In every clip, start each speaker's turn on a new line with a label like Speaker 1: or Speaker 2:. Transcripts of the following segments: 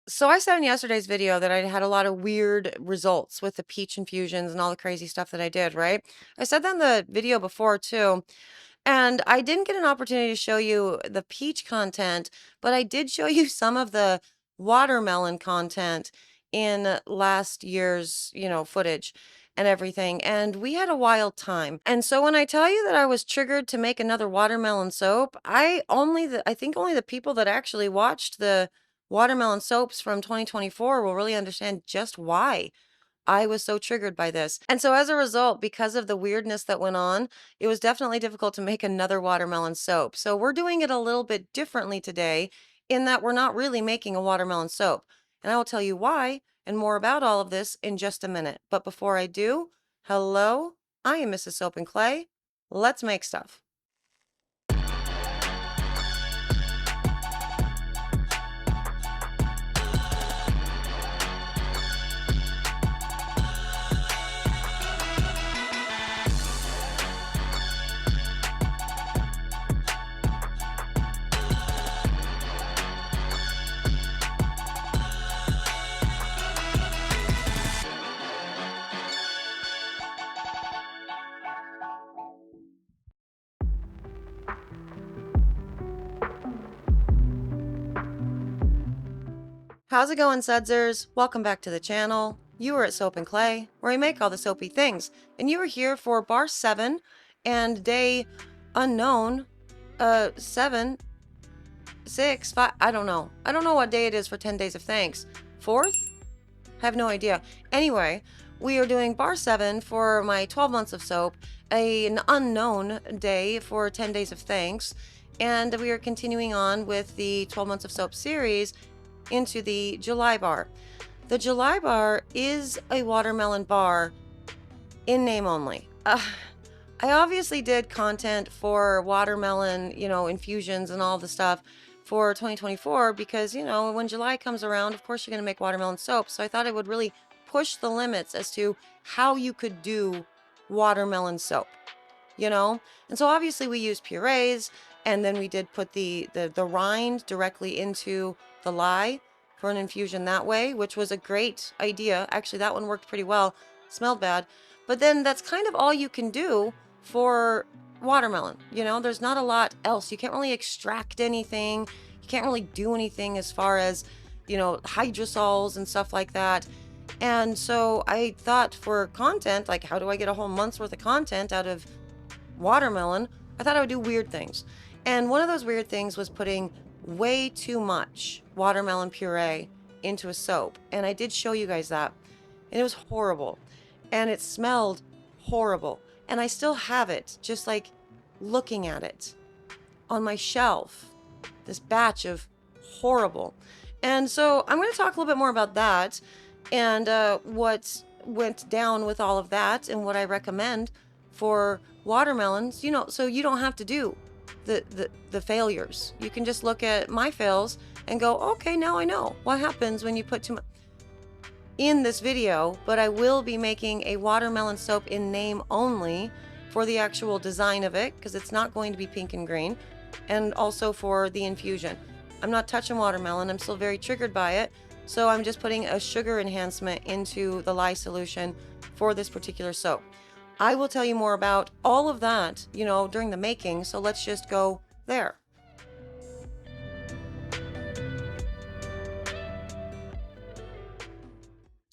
Speaker 1: So I said in yesterday's video that I had a lot of weird results with the peach infusions and all the crazy stuff that I did, right? I said that in the video before too. And I didn't get an opportunity to show you the peach content, but I did show you some of the watermelon content in last year's, footage and everything. And we had a wild time. And so when I tell you that I was triggered to make another watermelon soap, I think only the people that actually watched the watermelon soaps from 2024 will really understand just why I was so triggered by this. And so as a result, because of the weirdness that went on, it was definitely difficult to make another watermelon soap. So we're doing it a little bit differently today in that we're not really making a watermelon soap. And I will tell you why and more about all of this in just a minute. But before I do, hello, I am Mrs. Soap and Clay. Let's make stuff. How's it going, Sudsers? Welcome back to the channel. You are at Soap and Clay, where I make all the soapy things, and you are here for bar 7 and day unknown, 7, 6, 5, I don't know. I don't know what day it is for 10 days of thanks. 4th? I have no idea. Anyway, we are doing bar 7 for my 12 months of soap, an unknown day for 10 days of thanks, and we are continuing on with the 12 months of soap series into the July bar. The July bar is a watermelon bar in name only. I obviously did content for watermelon, infusions and all the stuff for 2024 because, when July comes around, of course, you're going to make watermelon soap. So I thought I would really push the limits as to how you could do watermelon soap, And so obviously we used purees, and then we did put the rind directly into the lye for an infusion that way, which was a great idea. Actually, that one worked pretty well. Smelled bad. But then that's kind of all you can do for watermelon. There's not a lot else. You can't really extract anything. You can't really do anything as far as, hydrosols and stuff like that. And so I thought for content, like how do I get a whole month's worth of content out of watermelon? I thought I would do weird things. And one of those weird things was putting way too much watermelon puree into a soap. And I did show you guys that. And it was horrible. And it smelled horrible. And I still have it, just like looking at it on my shelf. This batch of horrible. And so I'm going to talk a little bit more about that and what went down with all of that and what I recommend for watermelons, so you don't have to do the failures. You can just look at my fails and go, okay, now I know what happens when you put too much in this video. But I will be making a watermelon soap in name only for the actual design of it, because it's not going to be pink and green, and also for the infusion. I'm not touching watermelon. I'm still very triggered by it. So I'm just putting a sugar enhancement into the lye solution for this particular soap. I will tell you more about all of that, during the making. So let's just go there.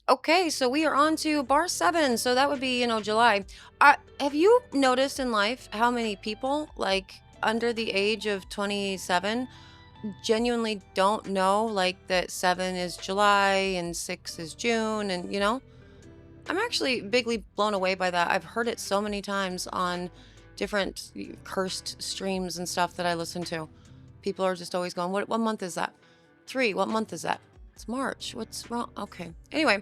Speaker 1: Okay, so we are on to bar 7. So that would be, July. Have you noticed in life how many people, like under the age of 27, genuinely don't know, like, that 7 is July and 6 is June, and, I'm actually bigly blown away by that. I've heard it so many times on different cursed streams and stuff that I listen to. People are just always going, what month is that? 3, what month is that? It's March. What's wrong? Okay. Anyway,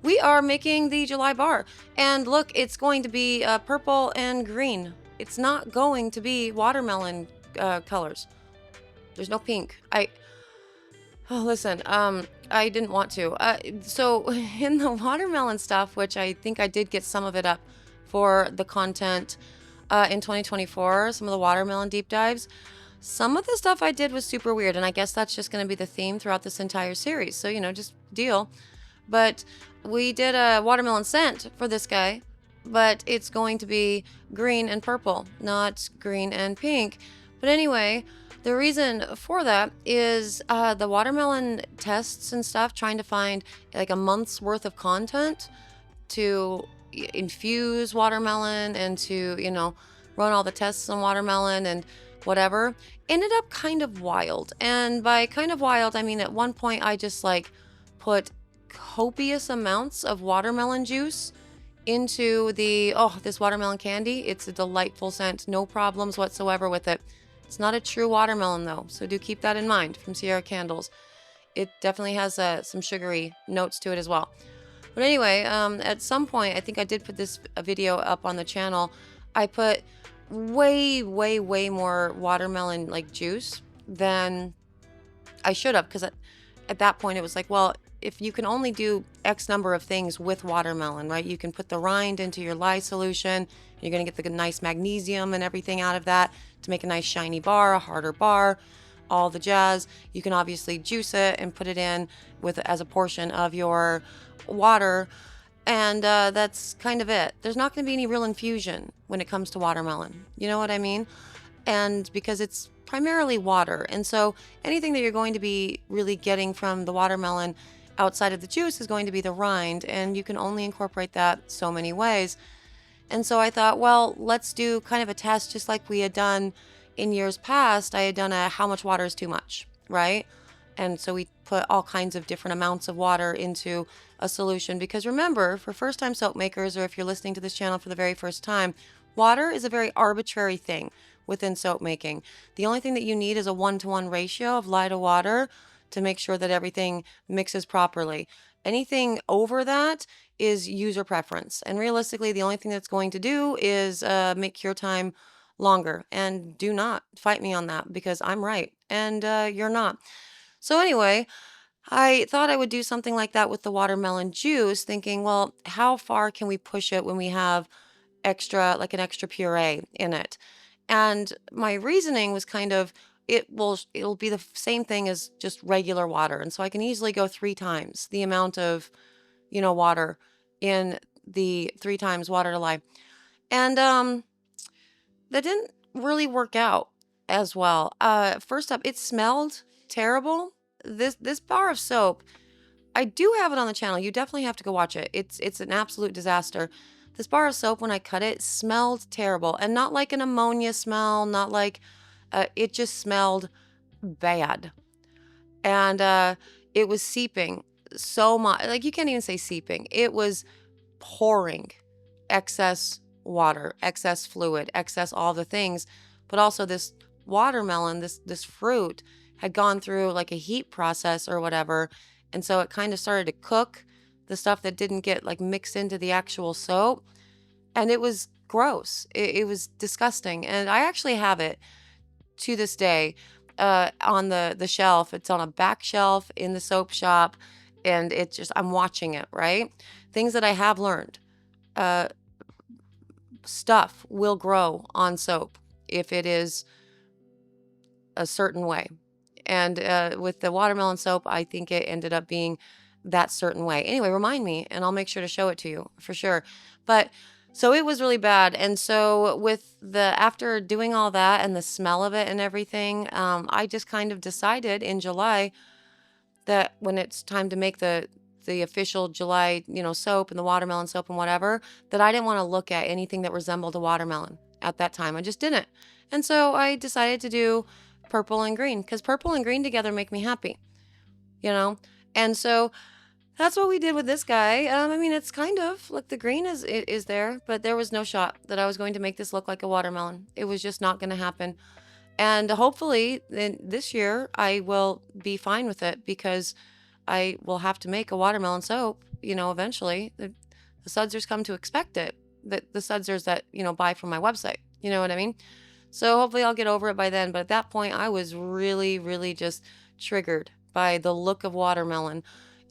Speaker 1: we are making the July bar. And look, it's going to be purple and green. It's not going to be watermelon colors. There's no pink. Listen, I didn't want to. So in the watermelon stuff, which I think I did get some of it up for the content in 2024, some of the watermelon deep dives. Some of the stuff I did was super weird, and I guess that's just going to be the theme throughout this entire series. So, just deal. But we did a watermelon scent for this guy, but it's going to be green and purple, not green and pink. But anyway, the reason for that is the watermelon tests and stuff, trying to find like a month's worth of content to infuse watermelon and to, run all the tests on watermelon and whatever, ended up kind of wild. And by kind of wild, I mean at one point I just like put copious amounts of watermelon juice into this watermelon candy. It's a delightful scent, no problems whatsoever with it. It's not a true watermelon though, so do keep that in mind from Sierra Candles. It definitely has some sugary notes to it as well. But anyway, at some point, I think I did put this video up on the channel. I put way more watermelon like juice than I should have, because at that point it was like, well, if you can only do X number of things with watermelon, right? You can put the rind into your lye solution. You're going to get the nice magnesium and everything out of that to make a nice shiny bar, a harder bar, all the jazz. You can obviously juice it and put it in as a portion of your water, and that's kind of it. There's not going to be any real infusion when it comes to watermelon. You know what I mean? And because it's primarily water, and so anything that you're going to be really getting from the watermelon outside of the juice is going to be the rind, and you can only incorporate that so many ways. And so I thought, well, let's do kind of a test just like we had done in years past. I had done a how much water is too much, right? And so we put all kinds of different amounts of water into a solution, because remember, for first-time soap makers, or if you're listening to this channel for the very first time, water is a very arbitrary thing within soap making. The only thing that you need is a 1-to-1 ratio of lye to water to make sure that everything mixes properly. Anything over that is user preference. And realistically, the only thing that's going to do is make cure time longer. And do not fight me on that, because I'm right and you're not. So anyway, I thought I would do something like that with the watermelon juice, thinking, well, how far can we push it when we have an extra puree in it? And my reasoning was kind of, it'll be the same thing as just regular water. And so I can easily go 3 times the amount of, water in the 3 times water to lye. And that didn't really work out as well. First up, it smelled terrible. This bar of soap, I do have it on the channel. You definitely have to go watch it. It's an absolute disaster. This bar of soap, when I cut it, smelled terrible, and not like an ammonia smell, not like it just smelled bad. And it was seeping so much. Like, you can't even say seeping. It was pouring excess water, excess fluid, excess all the things. But also this watermelon, this fruit had gone through like a heat process or whatever. And so it kind of started to cook the stuff that didn't get like mixed into the actual soap. And it was gross. It was disgusting. And I actually have it to this day on the shelf. It's on a back shelf in the soap shop. And I'm watching it, right? Things that I have learned. Stuff will grow on soap if it is a certain way. And with the watermelon soap, I think it ended up being that certain way. Anyway, remind me and I'll make sure to show it to you for sure. But so it was really bad. And so after doing all that and the smell of it and everything, I just kind of decided in July that when it's time to make the official July, soap and the watermelon soap and whatever, that I didn't want to look at anything that resembled a watermelon at that time. I just didn't. And so I decided to do purple and green, because purple and green together make me happy, And so that's what we did with this guy. I mean, it's kind of like the green is there, but there was no shot that I was going to make this look like a watermelon. It was just not going to happen. And hopefully this year I will be fine with it, because I will have to make a watermelon soap, eventually. The sudsers come to expect it. The sudsers that, buy from my website. You know what I mean? So hopefully I'll get over it by then. But at that point, I was really, really just triggered by the look of watermelon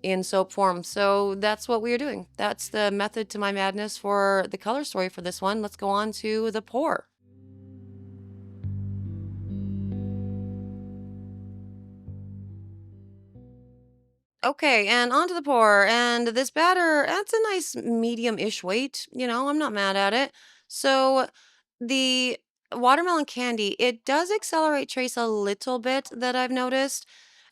Speaker 1: in soap form. So that's what we are doing. That's the method to my madness for the color story for this one. Let's go on to the pour. Okay, and onto the pour. And this batter, that's a nice medium-ish weight. I'm not mad at it. So the watermelon candy, it does accelerate trace a little bit that I've noticed.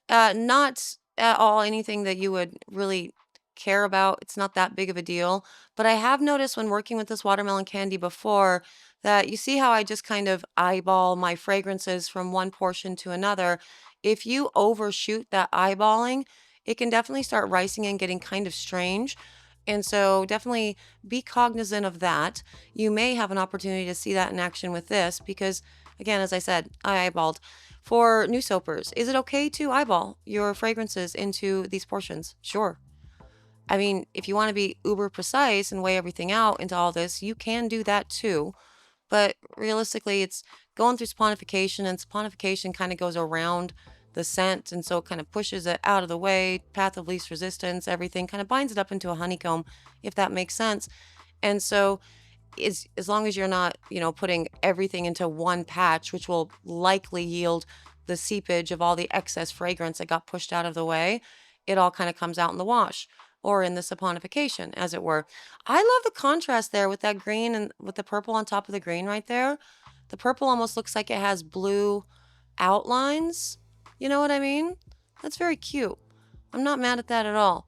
Speaker 1: Not at all anything that you would really care about. It's not that big of a deal. But I have noticed when working with this watermelon candy before that you see how I just kind of eyeball my fragrances from one portion to another. If you overshoot that eyeballing, it can definitely start ricing and getting kind of strange. And so definitely be cognizant of that. You may have an opportunity to see that in action with this because, again, as I said, I eyeballed. For new soapers, is it okay to eyeball your fragrances into these portions? Sure. I mean, if you want to be uber precise and weigh everything out into all this, you can do that too. But realistically, it's going through saponification, and saponification kind of goes around the scent. And so it kind of pushes it out of the way, path of least resistance, everything kind of binds it up into a honeycomb, if that makes sense. And so as long as you're not, putting everything into one patch, which will likely yield the seepage of all the excess fragrance that got pushed out of the way, it all kind of comes out in the wash or in the saponification, as it were. I love the contrast there with that green and with the purple on top of the green right there. The purple almost looks like it has blue outlines. You know what I mean? That's very cute. I'm not mad at that at all.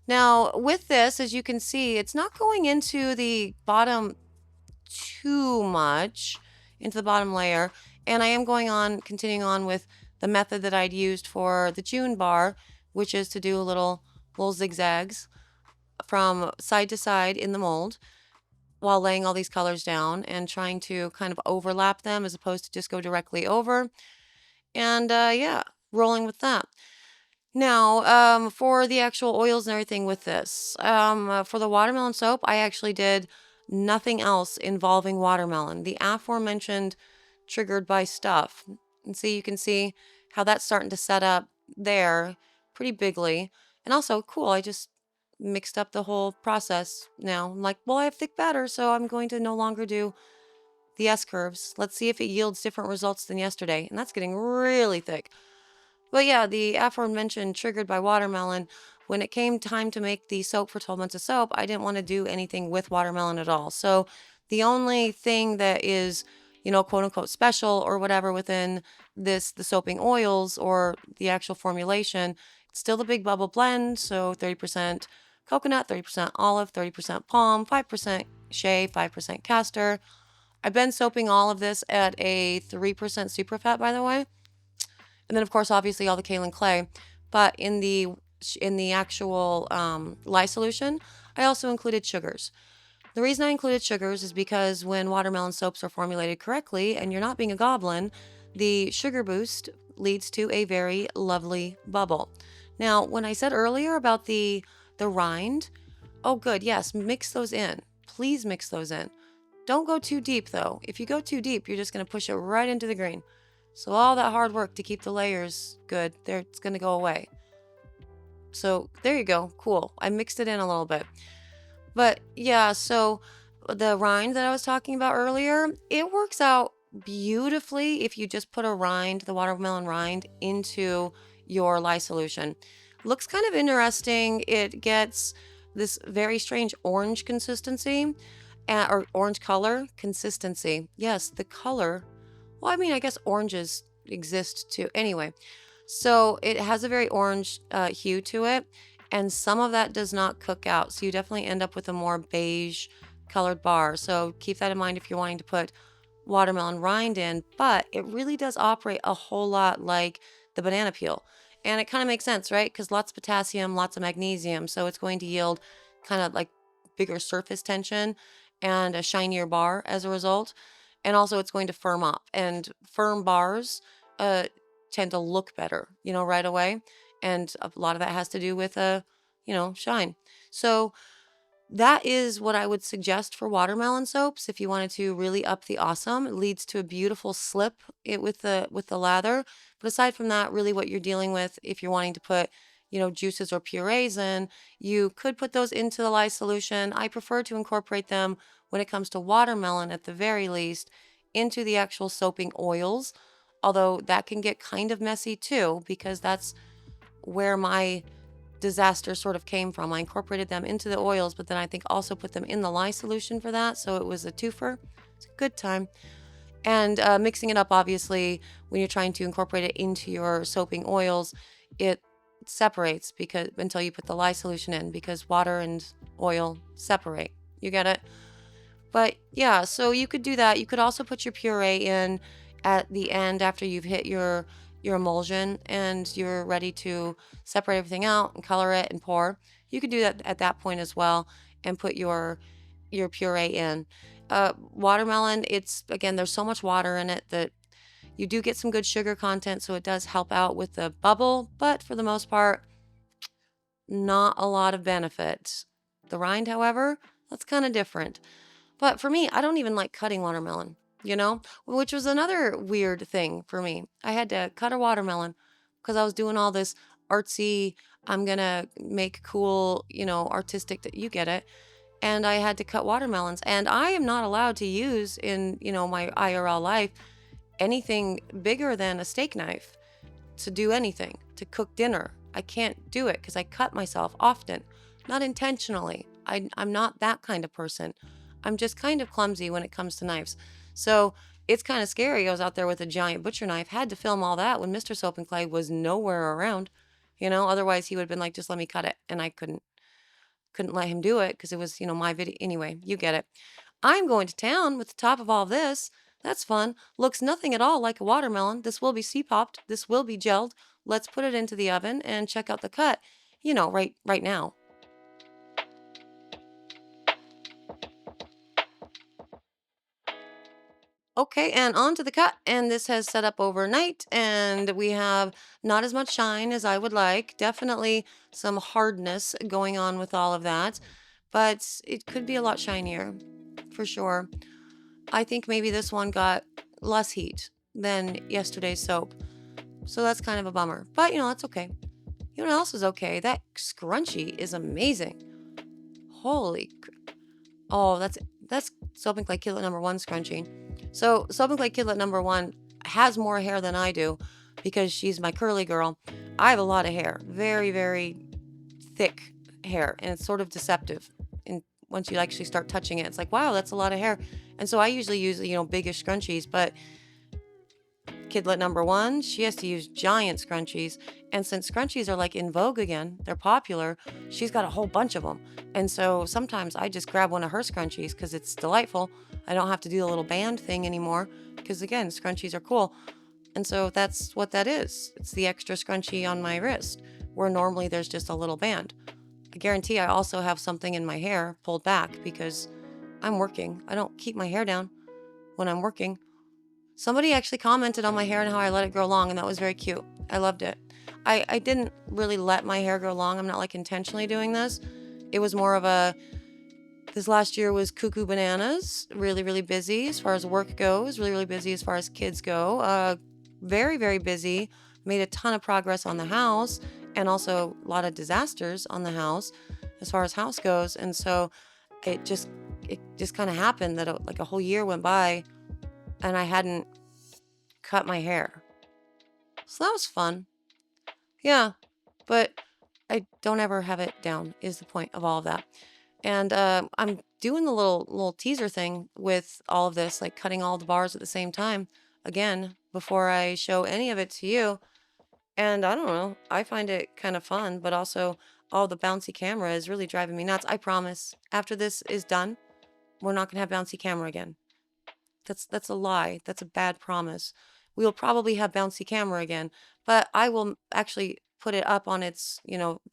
Speaker 1: Now, with this, as you can see, it's not going into the bottom too much, into the bottom layer. And I am continuing on with the method that I'd used for the June bar, which is to do little zigzags from side to side in the mold while laying all these colors down and trying to kind of overlap them as opposed to just go directly over. And yeah, rolling with that. Now, for the actual oils and everything with this, for the watermelon soap, I actually did nothing else involving watermelon. The aforementioned triggered by stuff. And see, you can see how that's starting to set up there pretty bigly. And also, cool, I just mixed up the whole process now. I'm like, well, I have thick batter, so I'm going to no longer do the S curves. Let's see if it yields different results than yesterday. And that's getting really thick. But yeah, the aforementioned triggered by watermelon, when it came time to make the soap for 12 months of soap, I didn't want to do anything with watermelon at all. So the only thing that is, quote unquote special or whatever within the soaping oils or the actual formulation, it's still the big bubble blend. So 30% coconut, 30% olive, 30% palm, 5% shea, 5% castor. I've been soaping all of this at a 3% superfat, by the way. And then of course obviously all the kaolin clay, but in the actual lye solution I also included sugars. The reason I included sugars is because when watermelon soaps are formulated correctly and you're not being a goblin, the sugar boost leads to a very lovely bubble. Now when I said earlier about the rind, oh good, yes, mix those in. Please mix those in. Don't go too deep though. If you go too deep, you're just going to push it right into the green. So all that hard work to keep the layers good, it's going to go away. So there you go. Cool. I mixed it in a little bit. But yeah, so the rind that I was talking about earlier, it works out beautifully if you just put the watermelon rind, into your lye solution. Looks kind of interesting. It gets this very strange orange consistency, or orange color consistency. Yes, the color. Well, I mean, I guess oranges exist too. Anyway, so it has a very orange hue to it, and some of that does not cook out. So you definitely end up with a more beige colored bar. So keep that in mind if you're wanting to put watermelon rind in, but it really does operate a whole lot like the banana peel. And it kind of makes sense, right? Because lots of potassium, lots of magnesium. So it's going to yield kind of like bigger surface tension and a shinier bar as a result. And also it's going to firm up, and firm bars tend to look better, right away. And a lot of that has to do with, shine. So that is what I would suggest for watermelon soaps if you wanted to really up the awesome. It leads to a beautiful slip with the lather. But aside from that, really what you're dealing with, if you're wanting to put, juices or purees in, you could put those into the lye solution. I prefer to incorporate them when it comes to watermelon at the very least into the actual soaping oils. Although that can get kind of messy too, because that's where my disaster sort of came from. I incorporated them into the oils, but then I think also put them in the lye solution for that. So it was a twofer. It's a good time. And mixing it up, obviously, when you're trying to incorporate it into your soaping oils, it separates because until you put the lye solution in, because water and oil separate. You get it? But yeah, so you could do that. You could also put your puree in at the end after you've hit your emulsion and you're ready to separate everything out and color it and pour. You could do that at that point as well and put your puree in. Watermelon, it's again, there's so much water in it that you do get some good sugar content, so it does help out with the bubble, but for the most part, not a lot of benefit. The rind, however, that's kind of different. But for me, I don't even like cutting watermelon, which was another weird thing for me. I had to cut a watermelon because I was doing all this artsy, I'm gonna make cool, artistic, you get it. And I had to cut watermelons. And I am not allowed to use in, my IRL life anything bigger than a steak knife to do anything, to cook dinner. I can't do it because I cut myself often, not intentionally. I'm not that kind of person. I'm just kind of clumsy when it comes to knives. So it's kind of scary. I was out there with a giant butcher knife, had to film all that when Mr. Soap and Clay was nowhere around, otherwise he would have been like, just let me cut it. And I couldn't let him do it because it was, my video. Anyway, you get it. I'm going to town with the top of all this. That's fun. Looks nothing at all like a watermelon. This will be C-popped. This will be gelled. Let's put it into the oven and check out the cut, right now. Okay, and on to the cut. And this has set up overnight, and we have not as much shine as I would like. Definitely some hardness going on with all of that, but it could be a lot shinier for sure. I think maybe this one got less heat than yesterday's soap, so that's kind of a bummer. But that's okay. You know what else is okay? That scrunchie is amazing. Oh, that's Soap and Clay Kidlet #1 scrunchie. So Soap and Clay Kidlet #1 has more hair than I do because she's my curly girl. I have a lot of hair, very, very thick hair, and it's sort of deceptive. And once you actually start touching it, it's like, wow, that's a lot of hair. And so I usually use, biggish scrunchies, but Kidlet #1, she has to use giant scrunchies. And since scrunchies are like in vogue again, they're popular, she's got a whole bunch of them. And so sometimes I just grab one of her scrunchies because it's delightful. I don't have to do the little band thing anymore because, again, scrunchies are cool. And so that's what that is. It's the extra scrunchie on my wrist where normally there's just a little band. I guarantee I also have something in my hair pulled back because I'm working. I don't keep my hair down when I'm working. Somebody actually commented on my hair and how I let it grow long, and that was very cute. I loved it. I didn't really let my hair grow long. I'm not like intentionally doing this. It was more of this last year was cuckoo bananas, really, really busy as far as work goes, really, really busy as far as kids go. Very, very busy. Made a ton of progress on the house and also a lot of disasters on the house as far as house goes. And so it just kind of happened that like a whole year went by and I hadn't cut my hair. So that was fun. Yeah, but I don't ever have it down is the point of all of that. And I'm doing the little teaser thing with all of this, like cutting all the bars at the same time, again, before I show any of it to you. And I don't know, I find it kind of fun, but also all the bouncy camera is really driving me nuts. I promise, after this is done, we're not going to have bouncy camera again. That's a lie. That's a bad promise. We will probably have bouncy camera again, but I will actually put it up on its,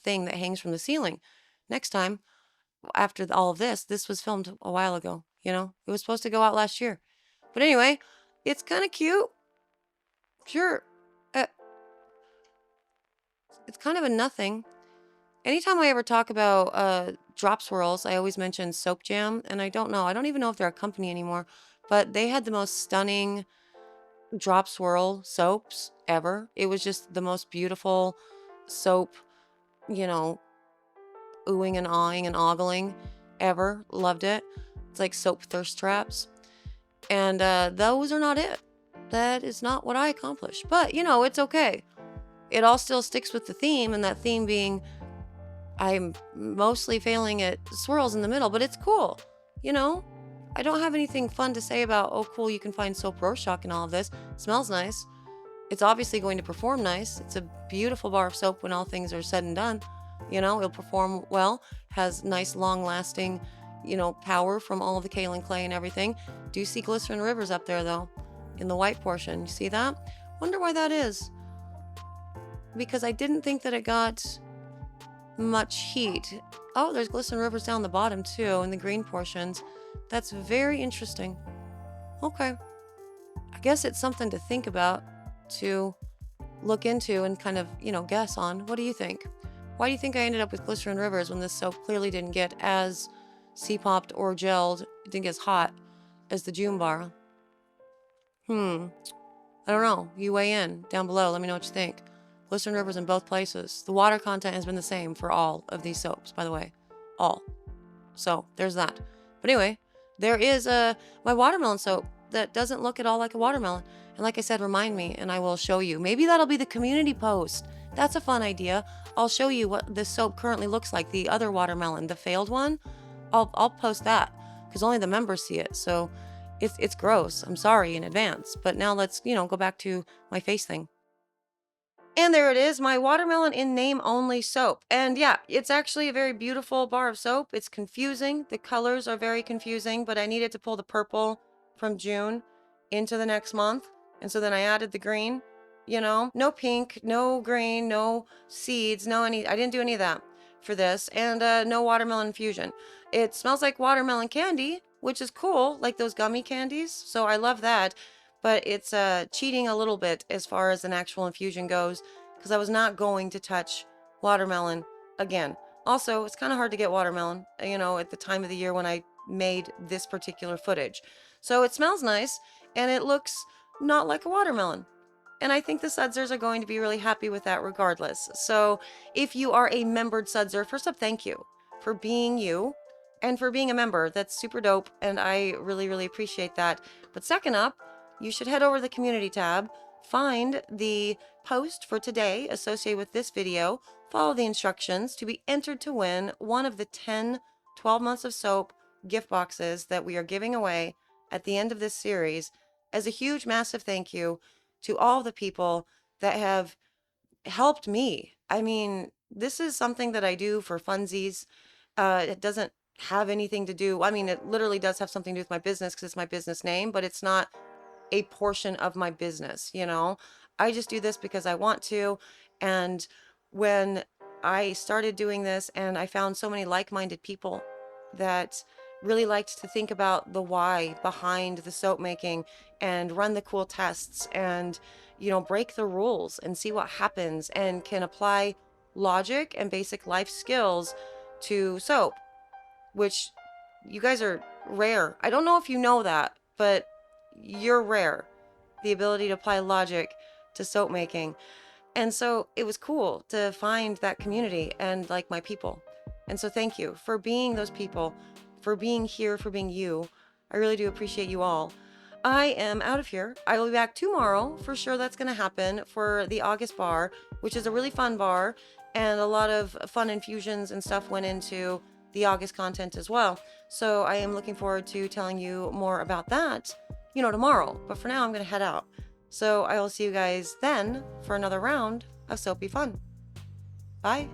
Speaker 1: thing that hangs from the ceiling next time. After all of this was filmed a while ago, it was supposed to go out last year. But anyway, it's kind of cute. Sure. It's kind of a nothing. Anytime I ever talk about drop swirls, I always mention Soap Jam, and I don't even know if they're a company anymore, but they had the most stunning drop swirl soaps ever. It was just the most beautiful soap, oohing and awing and ogling ever. Loved it. It's like soap thirst traps. And those are not it. That is not what I accomplished. But, it's okay. It all still sticks with the theme, and that theme being I'm mostly failing at swirls in the middle, but it's cool. You know, I don't have anything fun to say about, oh, cool, you can find soap Rorschach in all of this. It smells nice. It's obviously going to perform nice. It's a beautiful bar of soap when all things are said and done. You know, it'll perform well, has nice, long lasting, power from all of the kaolin clay and everything. Do see glycerin rivers up there, though, in the white portion. You see that? Wonder why that is. Because I didn't think that it got much heat. Oh, there's glycerin rivers down the bottom, too, in the green portions. That's very interesting. Okay. I guess it's something to think about, to look into and kind of, guess on. What do you think? Why do you think I ended up with glycerin rivers when this soap clearly didn't get as C-popped or gelled, it didn't get as hot as the June bar? I don't know. You weigh in down below. Let me know what you think. Glycerin rivers in both places. The water content has been the same for all of these soaps, by the way. All. So there's that. But anyway, there is my watermelon soap that doesn't look at all like a watermelon. And like I said, remind me and I will show you. Maybe that'll be the community post. That's a fun idea. I'll show you what this soap currently looks like. The other watermelon, the failed one. I'll post that because only the members see it. So it's gross. I'm sorry in advance. But now let's, go back to my face thing. And there it is, my watermelon in name only soap. And yeah, it's actually a very beautiful bar of soap. It's confusing. The colors are very confusing, but I needed to pull the purple from June into the next month. And so then I added the green, no pink, no green, no seeds, I didn't do any of that for this. And no watermelon infusion. It smells like watermelon candy, which is cool, like those gummy candies. So I love that. But it's cheating a little bit as far as an actual infusion goes, because I was not going to touch watermelon again. Also, it's kind of hard to get watermelon, at the time of the year when I made this particular footage. So it smells nice, and it looks not like a watermelon. And I think the Sudsers are going to be really happy with that regardless. So if you are a membered Sudser, first up, thank you for being you and for being a member. That's super dope, and I really, really appreciate that. But second up, you should head over to the community tab, find the post for today associated with this video, follow the instructions to be entered to win one of the 10 12 months of soap gift boxes that we are giving away at the end of this series, as a huge, massive thank you to all the people that have helped me. I mean, this is something that I do for funsies. It doesn't have anything to do, it literally does have something to do with my business because it's my business name, but it's not a portion of my business. I just do this because I want to. And when I started doing this and I found so many like-minded people that really liked to think about the why behind the soap making and run the cool tests and, break the rules and see what happens and can apply logic and basic life skills to soap, which you guys are rare. I don't know if you know that, but you're rare, the ability to apply logic to soap making. And so it was cool to find that community and like my people. And so thank you for being those people, for being here, for being you. I really do appreciate you all. I am out of here. I will be back tomorrow for sure. That's going to happen for the August bar, which is a really fun bar, and a lot of fun infusions and stuff went into the August content as well. So I am looking forward to telling you more about that tomorrow. But for now, I'm going to head out. So I will see you guys then for another round of soapy fun. Bye.